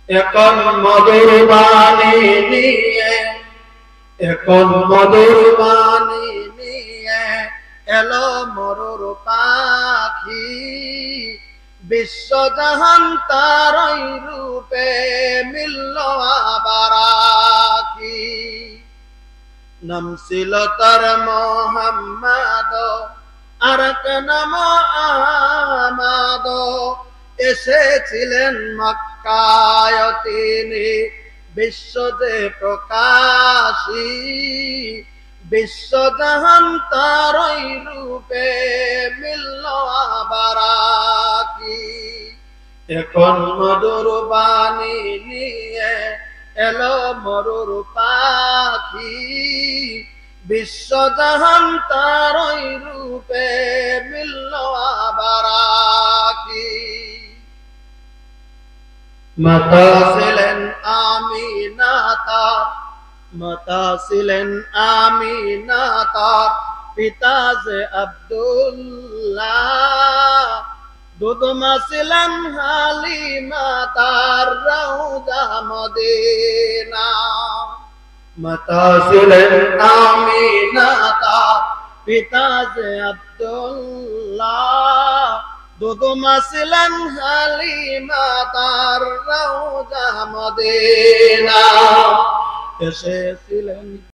এখন মধুর বাণী নিয়ে, এখন মধুর বাণী নিয়ে এলো মরুর পাখি, বিশ্বজাহান তারই রূপে মিলল আবার আখি। নাম ছিল তার মোহাম্মদ, আর এক নাম আহমদ। এসেছিলেন মক্কায় তিনি, বিশ্বতে প্রকাশী, বিশ্বজাহান তারই রূপে মিলল আবার আখি। এখন মধুর বাণী নিয়ে এলো মরুর পাখি, বিশ্বজাহান তারই রূপে মিলল আবার আখি। মাতা ছিলেন আমিনা তার, মাতা ছিলেন আমিনা তার, পিতা যে আব্দুল্লাহ। দুধমা ছিলেন হালিমা তার, রওজা মদিনা। মাতা ছিলেন আমিনা তার, পিতা যে আব্দুল্লাহ। দুধমা ছিলেন হালিমা তার, রওজা মদিনা। এসেছিলেন